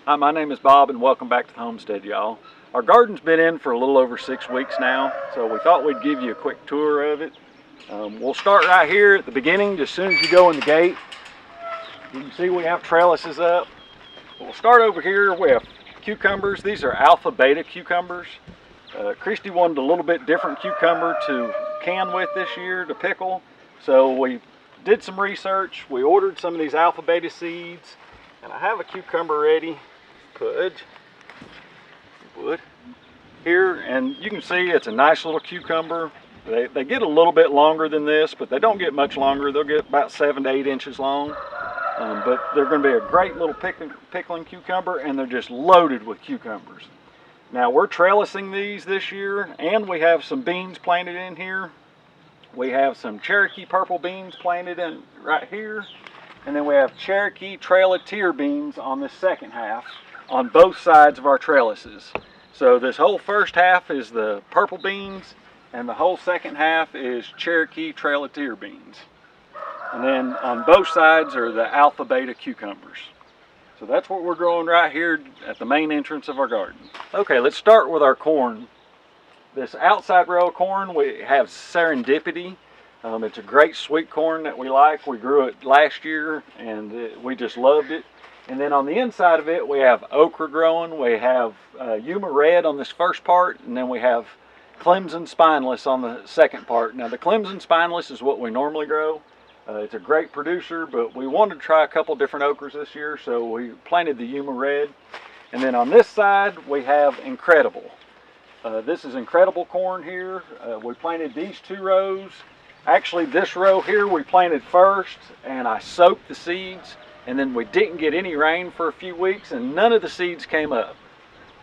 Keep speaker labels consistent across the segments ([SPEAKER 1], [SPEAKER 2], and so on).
[SPEAKER 1] Hi, my name is Bob and welcome back to the homestead, y'all. Our garden's been in for a little over 6 weeks now, so we thought we'd give you a quick tour of it. We'll start right here at the beginning, just as soon as you go in the gate. You can see we have trellises up. We'll start over here. We have cucumbers. These are alpha beta cucumbers. Christy wanted a little bit different cucumber to can with this year to pickle, so we did some research. We ordered some of these alpha beta seeds, and I have a cucumber ready. Put here, and you can see it's a nice little cucumber. They get a little bit longer than this, but they don't get much longer. They'll get about 7 to 8 inches long, but they're going to be a great little pickling cucumber, and they're just loaded with cucumbers. Now we're trellising these this year, and we have some beans planted in here. We have some Cherokee purple beans planted in right here, and then we have Cherokee trellised beans on the second half on both sides of our trellises. So this whole first half is the purple beans, and the whole second half is Cherokee trellised beans. And then on both sides are the alpha beta cucumbers. So that's what we're growing right here at the main entrance of our garden. Okay, let's start with our corn. This outside row of corn, we have Serendipity. It's a great sweet corn that we like. We grew it last year and we just loved it. And then on the inside of it, we have okra growing. We have Yuma Red on this first part, and then we have Clemson Spineless on the second part. Now the Clemson Spineless is what we normally grow. It's a great producer, but we wanted to try a couple different okras this year, so we planted the Yuma Red. And then on this side, we have Incredible. This is Incredible corn here. We planted these 2 rows. Actually, this row here we planted first, and I soaked the seeds, and then we didn't get any rain for a few weeks, and none of the seeds came up.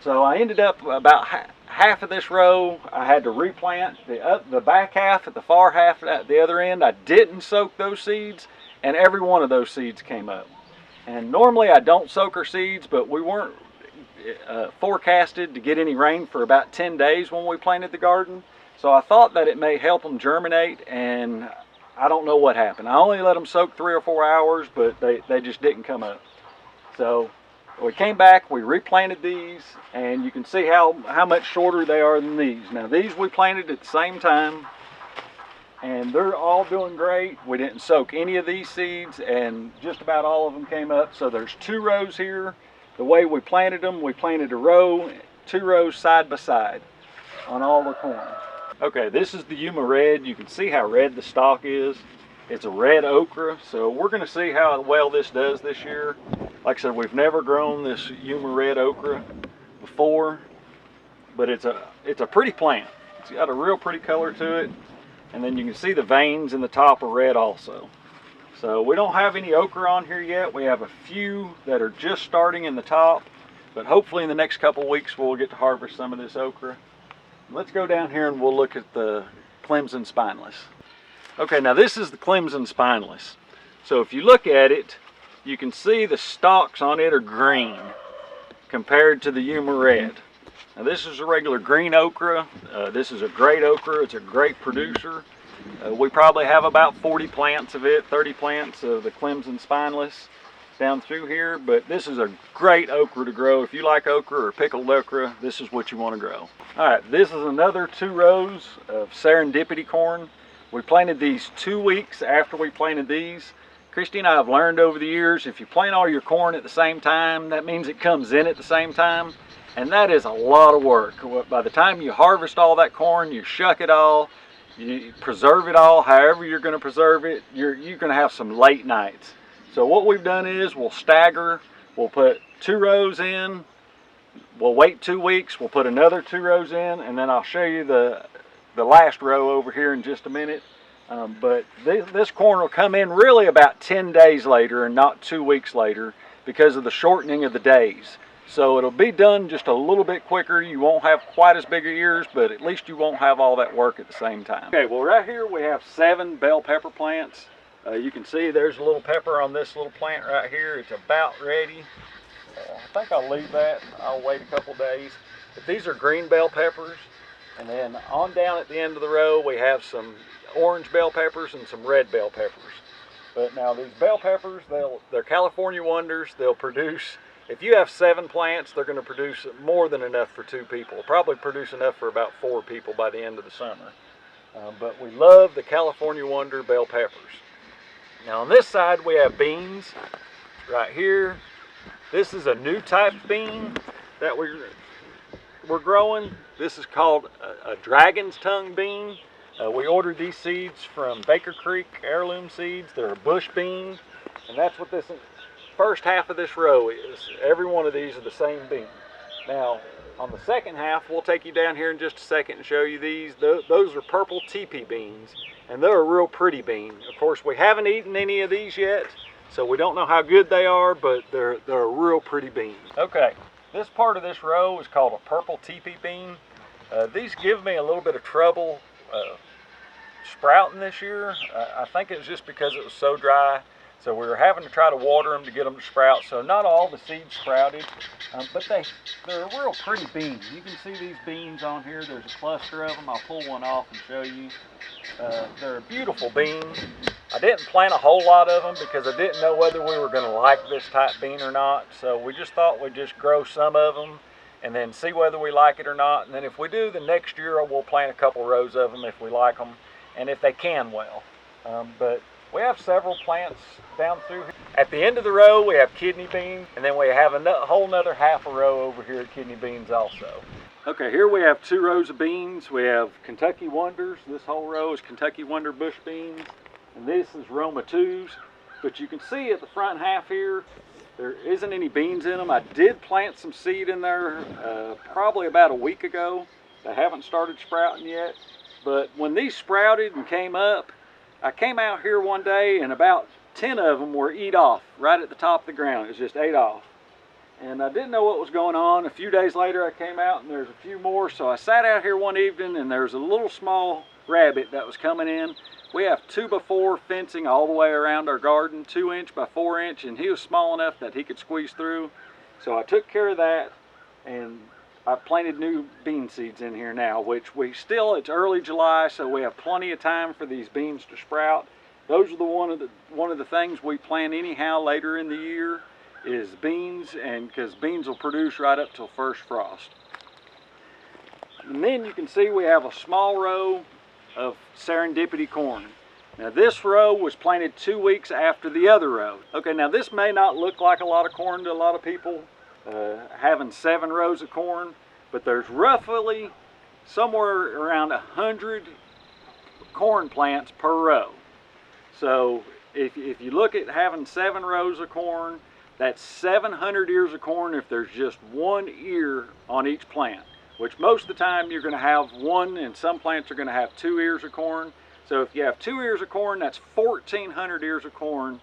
[SPEAKER 1] So I ended up about half of this row I had to replant. The back half, at the far half at the other end, I didn't soak those seeds, and every one of those seeds came up. And normally I don't soak our seeds, but we weren't forecasted to get any rain for about 10 days when we planted the garden. So I thought that it may help them germinate, and I don't know what happened. I only let them soak 3 or 4 hours, but they just didn't come up. So we came back, we replanted these, and you can see how much shorter they are than these. Now these we planted at the same time, and they're all doing great. We didn't soak any of these seeds, and just about all of them came up. So there's 2 rows here. The way we planted them, we planted a row, 2 rows side by side on all the corn. Okay, this is the Yuma Red. You can see how red the stalk is. It's a red okra, so we're going to see how well this does this year. Like I said, we've never grown this Yuma Red okra before, but it's a pretty plant. It's got a real pretty color to it, and then you can see the veins in the top are red also. So we don't have any okra on here yet. We have a few that are just starting in the top, but hopefully in the next couple weeks we'll get to harvest some of this okra. Let's go down here and we'll look at the Clemson Spineless. Okay, now this is the Clemson Spineless. So if you look at it, you can see the stalks on it are green compared to the Yuma Red. Now this is a regular green okra. This is a great okra. It's a great producer. We probably have about 40 plants of it, 30 plants of the Clemson Spineless down through here, but this is a great okra to grow. If you like okra or pickled okra, this is what you want to grow. All right, this is another 2 rows of Serendipity corn. We planted these 2 weeks after we planted these. Christy and I have learned over the years, if you plant all your corn at the same time, that means it comes in at the same time, and that is a lot of work. By the time you harvest all that corn, you shuck it all, you preserve it all, however you're going to preserve it, you're going to have some late nights. So what we've done is we'll stagger. We'll put 2 rows in. We'll wait 2 weeks. We'll put another 2 rows in, and then I'll show you the last row over here in just a minute. But this corn will come in really about 10 days later and not 2 weeks later because of the shortening of the days. So it'll be done just a little bit quicker. You won't have quite as big of ears, but at least you won't have all that work at the same time. Okay, well right here we have 7 bell pepper plants. You can see there's a little pepper on this little plant right here. It's about ready. I think I'll leave that. I'll wait a couple days. But these are green bell peppers. And then on down at the end of the row, we have some orange bell peppers and some red bell peppers. But now these bell peppers, they're California wonders. They'll produce If you have 7 plants, they're going to produce more than enough for 2 people. Probably produce enough for about 4 people by the end of the summer. But we love the California Wonder bell peppers. Now on this side we have beans right here. This is a new type of bean that we're growing. This is called a dragon's tongue bean. We ordered these seeds from Baker Creek Heirloom Seeds. They're a bush bean, and that's what this first half of this row is. Every one of these are the same bean. Now on the second half, we'll take you down here in just a second and show you these. Those are purple teepee beans, and they're a real pretty bean. Of course, we haven't eaten any of these yet, so we don't know how good they are, but they're a real pretty bean. Okay, this part of this row is called a purple teepee bean. These give me a little bit of trouble sprouting this year. I think it was just because it was so dry. So we were having to try to water them to get them to sprout. So not all the seeds sprouted, but they're a real pretty bean. You can see these beans on here. There's a cluster of them. I'll pull one off and show you. They're a beautiful bean. I didn't plant a whole lot of them because I didn't know whether we were going to like this type bean or not. So we just thought we'd just grow some of them and then see whether we like it or not. And then if we do, the next year we'll plant a couple rows of them if we like them and if they can well. But we have several plants down through here. At the end of the row, we have kidney beans, and then we have a whole nother half a row over here of kidney beans also. Okay, here we have 2 rows of beans. We have Kentucky Wonders. This whole row is Kentucky Wonder bush beans, and this is Roma 2s. But you can see at the front half here, there isn't any beans in them. I did plant some seed in there probably about a week ago. They haven't started sprouting yet, but when these sprouted and came up, I came out here one day and about 10 of them were eat off right at the top of the ground. It was just ate off. And I didn't know what was going on. A few days later I came out and there's a few more. So I sat out here one evening and there's a little small rabbit that was coming in. We have 2x4 fencing all the way around our garden, 2" by 4", and he was small enough that he could squeeze through. So I took care of that, and I've planted new bean seeds in here now, which it's early July, so we have plenty of time for these beans to sprout. Those are one of the things we plant anyhow later in the year is beans, and because beans will produce right up till first frost. And then you can see we have a small row of serendipity corn. Now this row was planted 2 weeks after the other row. Okay, now this may not look like a lot of corn to a lot of people, having 7 rows of corn, but there's roughly somewhere around 100 corn plants per row. So if you look at having 7 rows of corn, that's 700 ears of corn if there's just 1 ear on each plant, which most of the time you're going to have 1, and some plants are going to have 2 ears of corn. So if you have 2 ears of corn, that's 1,400 ears of corn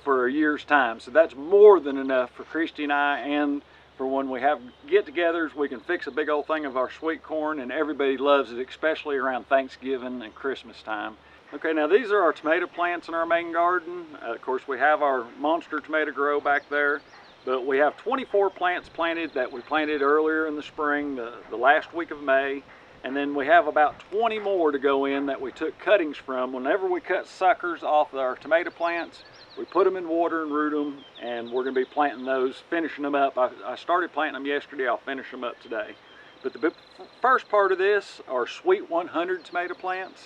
[SPEAKER 1] for a year's time. So that's more than enough for Christy and I, and for when we have get-togethers, we can fix a big old thing of our sweet corn, and everybody loves it, especially around Thanksgiving and Christmas time. Okay, now these are our tomato plants in our main garden. Of course, we have our monster tomato grow back there, but we have 24 plants planted that we planted earlier in the spring, the last week of May, and then we have about 20 more to go in that we took cuttings from. Whenever we cut suckers off of our tomato plants, we put them in water and root them, and we're going to be planting those, finishing them up. I started planting them yesterday. I'll finish them up today. But the first part of this are Sweet 100 tomato plants.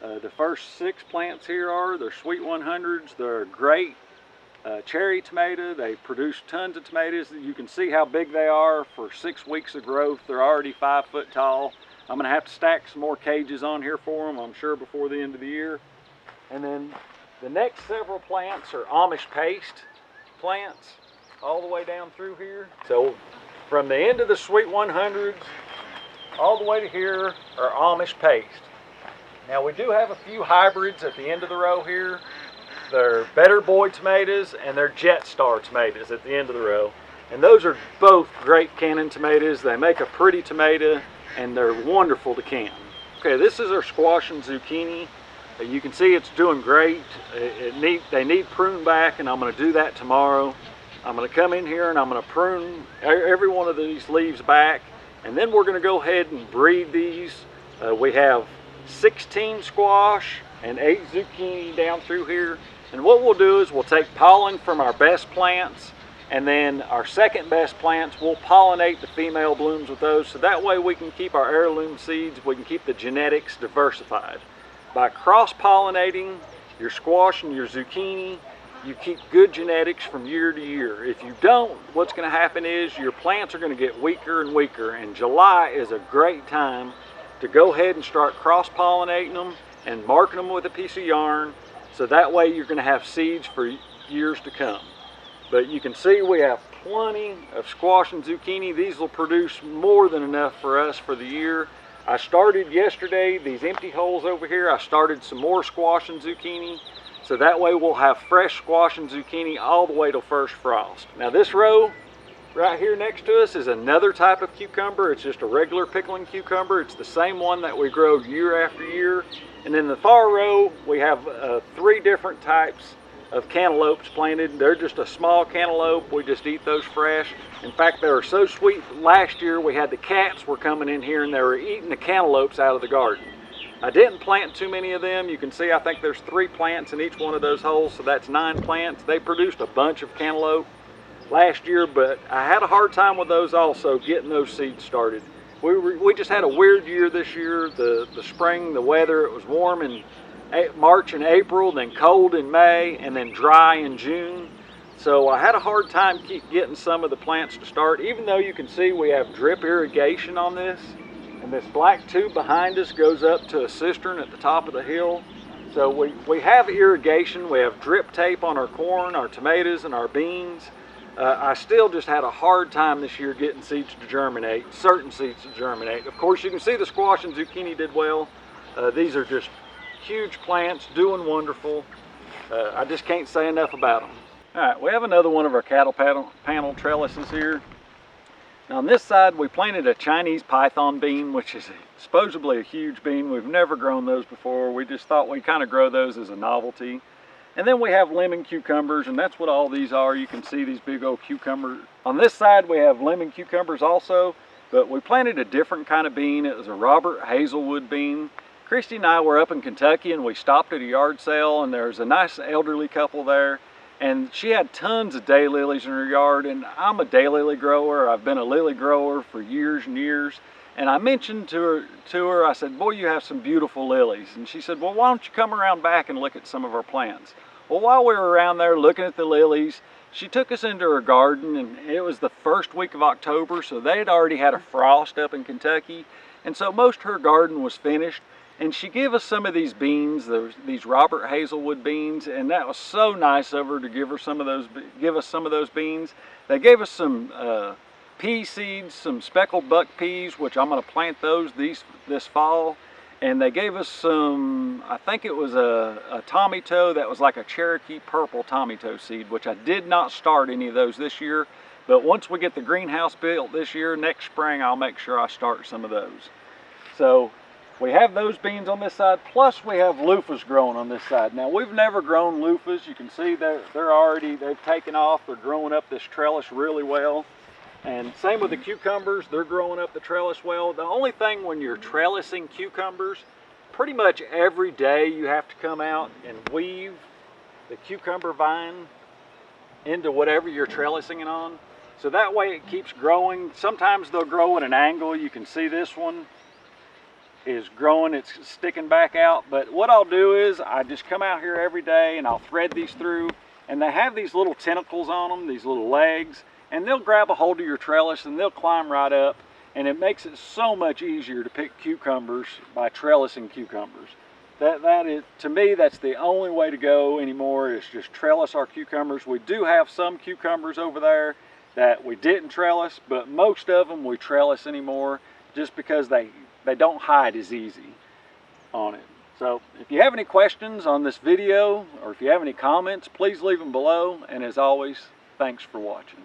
[SPEAKER 1] The first 6 plants here they're Sweet 100s. They're great cherry tomato. They produce tons of tomatoes. You can see how big they are for 6 weeks of growth. They're already 5 foot tall. I'm going to have to stack some more cages on here for them, I'm sure, before the end of the year. And then the next several plants are Amish paste plants all the way down through here. So from the end of the Sweet 100s all the way to here are Amish paste. Now we do have a few hybrids at the end of the row here. They're Better Boy tomatoes and they're Jet Star tomatoes at the end of the row. And those are both great canning tomatoes. They make a pretty tomato and they're wonderful to can. Okay, this is our squash and zucchini. You can see it's doing great. They need prune back, and I'm going to do that tomorrow. I'm going to come in here and I'm going to prune every one of these leaves back, and then we're going to go ahead and breed these. We have 16 squash and 8 zucchini down through here, and what we'll do is we'll take pollen from our best plants And then our second best plants, we'll pollinate the female blooms with those, so that way we can keep our heirloom seeds, we can keep the genetics diversified. By cross-pollinating your squash and your zucchini, you keep good genetics from year to year. If you don't, what's going to happen is your plants are going to get weaker and weaker, and July is a great time to go ahead and start cross-pollinating them and marking them with a piece of yarn, so that way you're going to have seeds for years to come. But you can see we have plenty of squash and zucchini. These will produce more than enough for us for the year. I started yesterday, these empty holes over here, I started some more squash and zucchini. So that way we'll have fresh squash and zucchini all the way till first frost. Now this row right here next to us is another type of cucumber. It's just a regular pickling cucumber. It's the same one that we grow year after year. And in the far row, we have 3 different types of cantaloupes planted. They're just a small cantaloupe. We just eat those fresh. In fact, they were so sweet. Last year we had the cats were coming in here and they were eating the cantaloupes out of the garden. I didn't plant too many of them. You can see I think there's 3 plants in each one of those holes, so that's 9 plants. They produced a bunch of cantaloupe last year, but I had a hard time with those also, getting those seeds started. We just had a weird year this year. The spring, the weather, it was warm in March and April, then cold in May, and then dry in June. So I had a hard time getting some of the plants to start, even though you can see we have drip irrigation on this. And this black tube behind us goes up to a cistern at the top of the hill. So we have irrigation, we have drip tape on our corn, our tomatoes, and our beans. I still just had a hard time this year getting seeds to germinate, certain seeds to germinate. Of course, you can see the squash and zucchini did well. These are just huge plants doing wonderful. I just can't say enough about them. All right, we have another one of our cattle panel trellises here. Now on this side we planted a Chinese python bean, which is supposedly a huge bean. We've never grown those before. We just thought we'd kind of grow those as a novelty. And then we have lemon cucumbers, and that's what all these are. You can see these big old cucumbers. On this side we have lemon cucumbers also, but we planted a different kind of bean. It was a Robert Hazelwood bean. Christy and I were up in Kentucky and we stopped at a yard sale, and there's a nice elderly couple there, and she had tons of daylilies in her yard, and I'm a daylily grower. I've been a lily grower for years and years, and I mentioned to her, I said, boy, you have some beautiful lilies. And she said, well, why don't you come around back and look at some of our plants? Well, while we were around there looking at the lilies, she took us into her garden, and it was the first week of October, so they had already had a frost up in Kentucky, and so most of her garden was finished. And she gave us some of these beans, these Robert Hazelwood beans, and that was so nice of her to give us some of those beans. They gave us some pea seeds, some speckled buck peas, which I'm going to plant those this fall. And they gave us some, I think it was a tomato that was like a Cherokee purple tomato seed, which I did not start any of those this year. But once we get the greenhouse built this year, next spring, I'll make sure I start some of those. So we have those beans on this side, plus we have loofahs growing on this side. Now we've never grown loofahs. You can see they've taken off. They're growing up this trellis really well. And same with the cucumbers, they're growing up the trellis well. The only thing when you're trellising cucumbers, pretty much every day you have to come out and weave the cucumber vine into whatever you're trellising it on. So that way it keeps growing. Sometimes they'll grow at an angle. You can see this one is growing, it's sticking back out. But what I'll do is I just come out here every day and I'll thread these through, and they have these little tentacles on them, these little legs, and they'll grab a hold of your trellis and they'll climb right up, and it makes it so much easier to pick cucumbers by trellising cucumbers. That is, to me, that's the only way to go anymore, is just trellis our cucumbers. We do have some cucumbers over there that we didn't trellis, but most of them we trellis anymore just because they don't hide as easy on it. So if you have any questions on this video, or if you have any comments, please leave them below. And as always, thanks for watching.